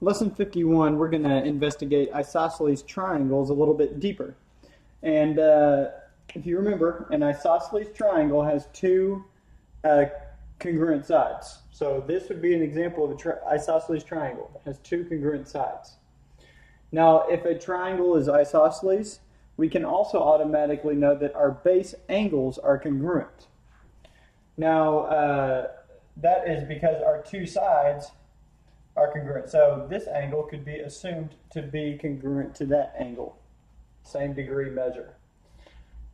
Lesson 51, we're going to investigate isosceles triangles a little bit deeper. And if you remember, an isosceles triangle has two congruent sides. So this would be an example of an isosceles triangle. It has two congruent sides. Now, if a triangle is isosceles, we can also automatically know that our base angles are congruent. Now, that is because our two sides are congruent. So this angle could be assumed to be congruent to that angle. Same degree measure.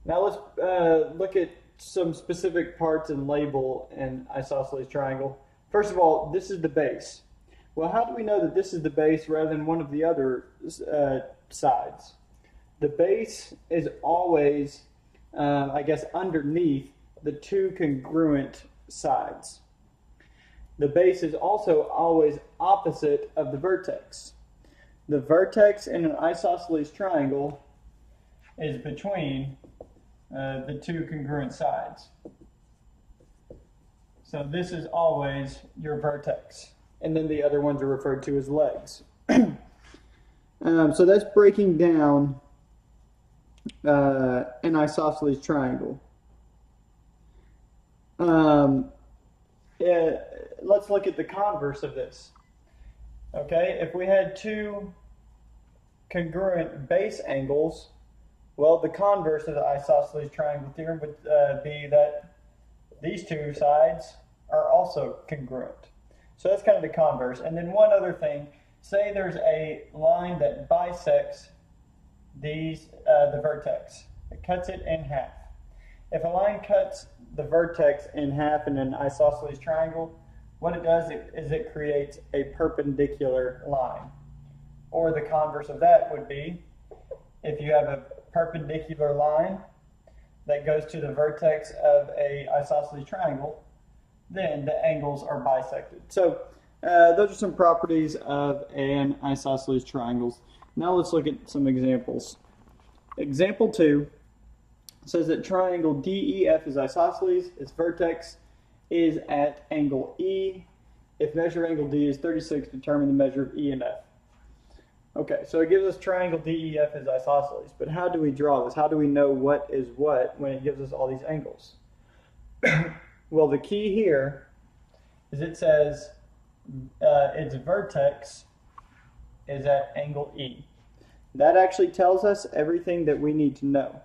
Now let's look at some specific parts and label an isosceles triangle. First of all, this is the base. Well, how do we know that this is the base rather than one of the other sides? The base is always, I guess, underneath the two congruent sides. The base is also always opposite of the vertex. The vertex in an isosceles triangle is between the two congruent sides. So this is always your vertex. And then the other ones are referred to as legs. So that's breaking down an isosceles triangle. Let's look at the converse of this. Okay, if we had two congruent base angles, well, the converse of the isosceles triangle theorem would be that these two sides are also congruent. So that's kind of the converse. And then one other thing, say there's a line that bisects these the vertex. It cuts it in half. If a line cuts the vertex in half in an isosceles triangle, what it does is it creates a perpendicular line. Or the converse of that would be, if you have a perpendicular line that goes to the vertex of a isosceles triangle, then the angles are bisected. So those are some properties of an isosceles triangle. Now let's look at some examples. Example 2 says that triangle DEF is isosceles. Its vertex is at angle E. If measure angle D is 36, determine the measure of E and F. Okay, so it gives us triangle DEF is isosceles, but how do we draw this? How do we know what is what when it gives us all these angles? Well, the key here is it says its vertex is at angle E. That actually tells us everything that we need to know,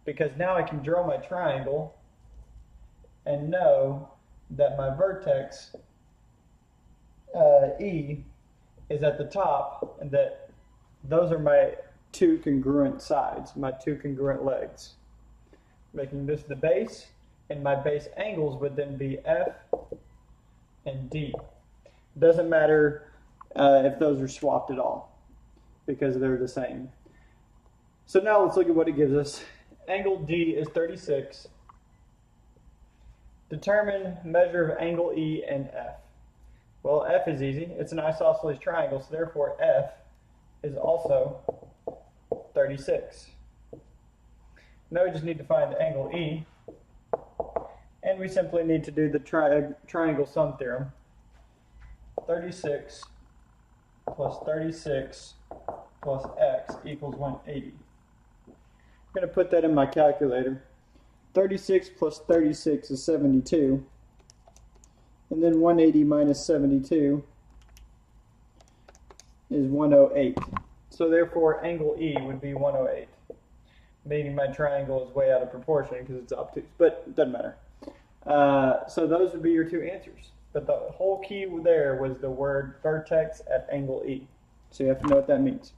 because now I can draw my triangle and know that my vertex E is at the top, and that those are my two congruent sides, my two congruent legs, making this the base, and my base angles would then be F and D. Doesn't matter if those are swapped at all, because they're the same. So now let's look at what it gives us. Angle D is 36. Determine measure of angle E and F. Well, F is easy. It's an isosceles triangle, so therefore F is also 36. Now we just need to find angle E, and we simply need to do the triangle sum theorem. 36 plus 36 plus x equals 180. I'm going to put that in my calculator. 36 plus 36 is 72. And then 180 minus 72 is 108. So therefore angle E would be 108. Meaning my triangle is way out of proportion because it's obtuse, but it doesn't matter. So those would be your two answers. But the whole key there was the word vertex at angle E. So you have to know what that means.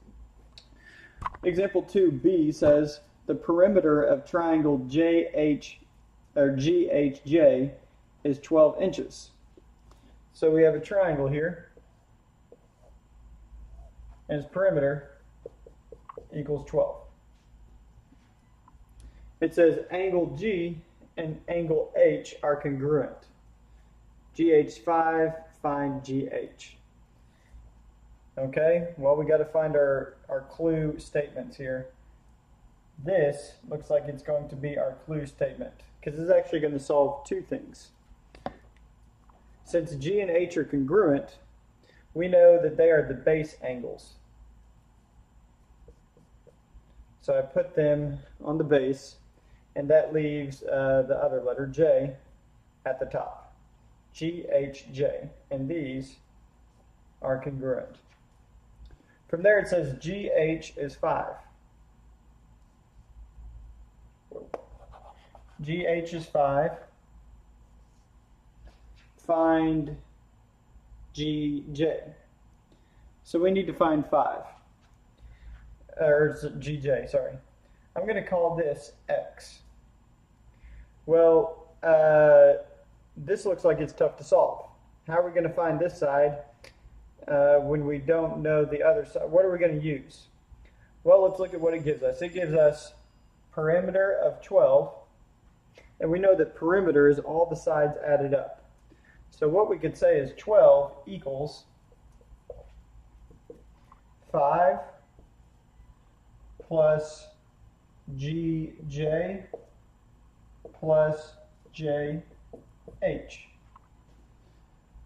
Example 2b says the perimeter of triangle GHJ is 12 inches. So we have a triangle here, and its perimeter equals 12. It says angle G and angle H are congruent. GH5, find GH. Okay, well, we got to find our clue statements here. This looks like it's going to be our clue statement, because it's actually going to solve two things. Since G and H are congruent, we know that they are the base angles. So I put them on the base, and that leaves the other letter, J, at the top. GHJ, and these are congruent. From there it says GH is 5. GH is 5. Find GJ. So we need to find 5. Or GJ, sorry. I'm going to call this X. Well, this looks like it's tough to solve. How are we going to find this side when we don't know the other side? What are we going to use? Well, let's look at what it gives us. It gives us perimeter of 12, and we know that perimeter is all the sides added up. So what we could say is 12 equals 5 plus GJ plus JH.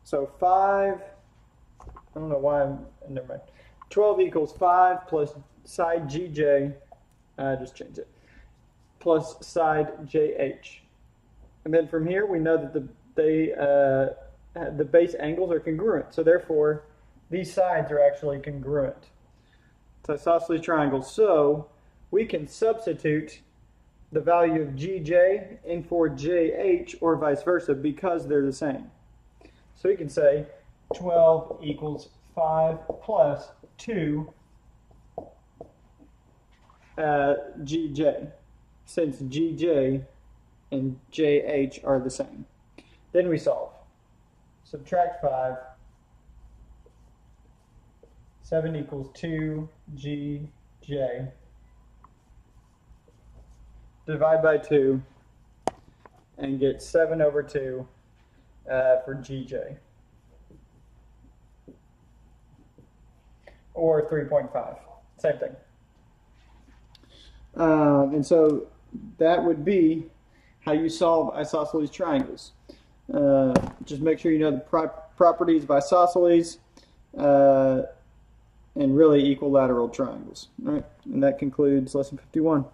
So 5, I don't know why never mind. 12 equals 5 plus side GJ, just change it, plus side JH. And then from here we know that the base angles are congruent. So therefore, these sides are actually congruent. It's isosceles triangles. So we can substitute the value of GJ in for JH or vice versa because they're the same. So we can say 12 equals 5 plus 2 GJ, since GJ and JH are the same. Then we solve. Subtract 5. 7 equals 2 GJ. Divide by 2 and get 7 over 2 for GJ. Or 3.5. Same thing. And so that would be how you solve isosceles triangles. Just make sure you know the properties of isosceles and really equilateral triangles. All right, and that concludes lesson 51.